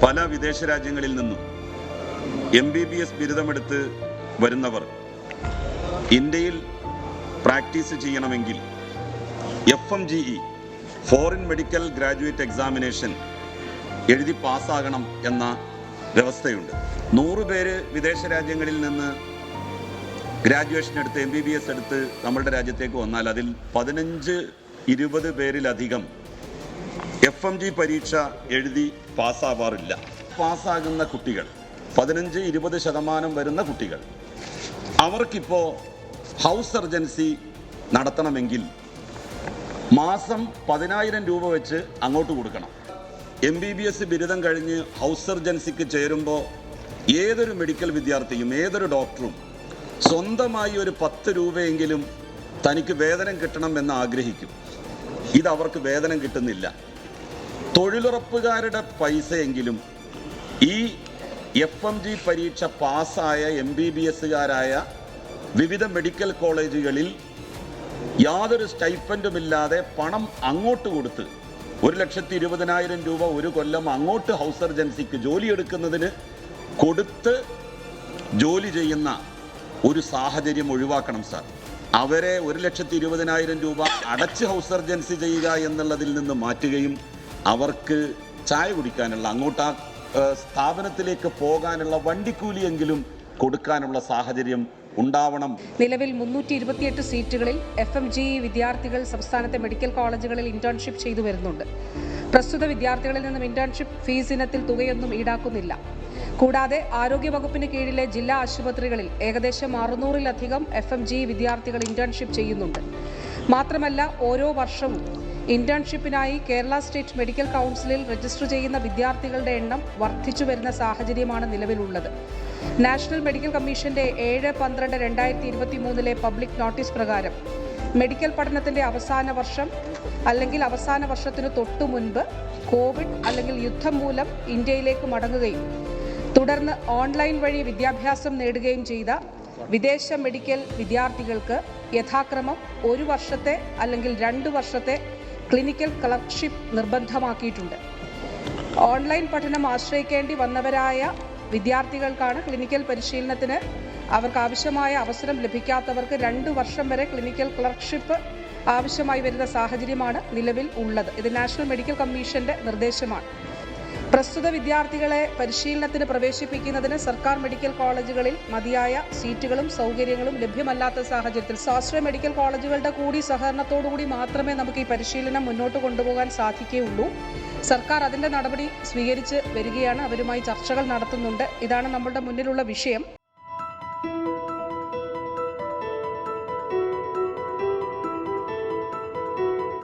പല വിദേശ രാജ്യങ്ങളിൽ നിന്നും MBBS ബിരുദമെടുത്ത് വരുന്നവർ ഇന്ത്യയിൽ പ്രാക്ടീസ് ചെയ്യണമെങ്കിൽ FMGE foreign medical graduate examination എഴുതി പാസ്സാകണം എന്ന വ്യവസ്ഥയുണ്ട്. 100 പേര് വിദേശ രാജ്യങ്ങളിൽ നിന്ന് ഗ്രാജുവേഷൻ എടുത്ത് MBBS എടുത്ത് നമ്മുടെ രാജ്യത്തേക്ക് വന്നാൽ അതിൽ 15-20 പേരിലധികം FMG പരീക്ഷ എഴുതി പാസ്സാവാറില്ല. പാസ്സാകുന്ന കുട്ടികൾ 15-20% വരുന്ന കുട്ടികൾ, അവർക്കിപ്പോൾ ഹൗസ് സർജൻസി നടത്തണമെങ്കിൽ മാസം 10,000 രൂപ വെച്ച് അങ്ങോട്ട് കൊടുക്കണം. MBBS ബിരുദം കഴിഞ്ഞ് ഹൗസ് സർജൻസിക്ക് ചേരുമ്പോൾ ഏതൊരു മെഡിക്കൽ വിദ്യാർത്ഥിയും ഏതൊരു ഡോക്ടറും സ്വന്തമായി ഒരു 10 രൂപയെങ്കിലും തനിക്ക് വേതനം കിട്ടണം എന്ന് ആഗ്രഹിക്കും. ഇതവർക്ക് വേതനം കിട്ടുന്നില്ല. തൊഴിലുറപ്പുകാരുടെ പൈസയെങ്കിലും ഈ FMG പരീക്ഷ പാസ്സായ MBBSകാരായ വിവിധ മെഡിക്കൽ കോളേജുകളിൽ യാതൊരു സ്റ്റൈപ്പൻഡുമില്ലാതെ പണം അങ്ങോട്ട് കൊടുത്ത് 1,20,000 രൂപ ഒരു കൊല്ലം അങ്ങോട്ട് ഹൗസ് സർജൻസിക്ക് ജോലിയെടുക്കുന്നതിന് കൊടുത്ത് ജോലി ചെയ്യുന്ന ഒരു സാഹചര്യം ഒഴിവാക്കണം സാർ. അവരെ 1,20,000 രൂപ അടച്ച് ഹൗസ് സർജൻസി ചെയ്യുക എന്നുള്ളതിൽ നിന്ന് മാറ്റുകയും അവർക്ക് ചായ കുടിക്കാനുള്ള അങ്ങോട്ട് ആ സ്ഥാപനത്തിലേക്ക് പോകാനുള്ള വണ്ടിക്കൂലിയെങ്കിലും കൊടുക്കാനുള്ള സാഹചര്യം ഉണ്ടാവണം. നിലവിൽ 328 സീറ്റുകളിൽ FMGE വിദ്യാർത്ഥികൾ സംസ്ഥാനത്തെ മെഡിക്കൽ കോളേജുകളിൽ ഇന്റേൺഷിപ്പ് ചെയ്തു വരുന്നുണ്ട്. പ്രസ്തുത വിദ്യാർത്ഥികളിൽ നിന്നും ഇന്റേൺഷിപ്പ് ഫീസ് ഇനത്തിൽ തുകയൊന്നും ഈടാക്കുന്നില്ല. കൂടാതെ ആരോഗ്യവകുപ്പിന് കീഴിലെ ജില്ലാ ആശുപത്രികളിൽ ഏകദേശം 600-ലധികം FMGE വിദ്യാർത്ഥികൾ ഇന്റേൺഷിപ്പ് ചെയ്യുന്നുണ്ട്. മാത്രമല്ല, ഓരോ വർഷവും ഇന്റേൺഷിപ്പിനായി കേരള സ്റ്റേറ്റ് മെഡിക്കൽ കൗൺസിലിൽ രജിസ്റ്റർ ചെയ്യുന്ന വിദ്യാർത്ഥികളുടെ എണ്ണം വർദ്ധിച്ചു വരുന്ന സാഹചര്യമാണ് നിലവിലുള്ളത്. നാഷണൽ മെഡിക്കൽ കമ്മീഷന്റെ 7/12/2023 പബ്ലിക് നോട്ടീസ് പ്രകാരം മെഡിക്കൽ പഠനത്തിന്റെ അവസാന വർഷം അല്ലെങ്കിൽ അവസാന വർഷത്തിനു തൊട്ടു മുൻപ് കോവിഡ് അല്ലെങ്കിൽ യുദ്ധം മൂലം ഇന്ത്യയിലേക്ക് മടങ്ങുകയും തുടർന്ന് ഓൺലൈൻ വഴി വിദ്യാഭ്യാസം നേടുകയും ചെയ്ത വിദേശ മെഡിക്കൽ വിദ്യാർത്ഥികൾക്ക് യഥാക്രമം 1 വർഷത്തെ അല്ലെങ്കിൽ 2 വർഷത്തെ ക്ലിനിക്കൽ ക്ലർക്ക്ഷിപ്പ് നിർബന്ധമാക്കിയിട്ടുണ്ട്. ഓൺലൈൻ പഠനം ആശ്രയിക്കേണ്ടി വന്നവരായ വിദ്യാർത്ഥികൾക്കാണ് ക്ലിനിക്കൽ പരിശീലനത്തിന് അവർക്ക് ആവശ്യമായ അവസരം ലഭിക്കാത്തവർക്ക് 2 വർഷം വരെ ക്ലിനിക്കൽ ക്ലർക്ക്ഷിപ്പ് ആവശ്യമായി വരുന്ന സാഹചര്യമാണ് നിലവിൽ ഉള്ളത്. ഇത് നാഷണൽ മെഡിക്കൽ കമ്മീഷന്റെ നിർദ്ദേശമാണ്. പ്രസ്തുത വിദ്യാർത്ഥികളെ പരിശീലനത്തിന് പ്രവേശിപ്പിക്കുന്നതിന് സർക്കാർ മെഡിക്കൽ കോളേജുകളിൽ മതിയായ സീറ്റുകളും സൗകര്യങ്ങളും ലഭ്യമല്ലാത്ത സാഹചര്യത്തിൽ സ്വാശ്രയ മെഡിക്കൽ കോളേജുകളുടെ കൂടി സഹകരണത്തോടുകൂടി മാത്രമേ നമുക്ക് ഈ പരിശീലനം മുന്നോട്ട് കൊണ്ടുപോകാൻ സാധിക്കുകയുള്ളൂ. സർക്കാർ അതിൻ്റെ നടപടി സ്വീകരിച്ച് വരികയാണ്. അവരുമായി ചർച്ചകൾ നടത്തുന്നുണ്ട്. ഇതാണ് നമ്മളുടെ മുന്നിലുള്ള വിഷയം.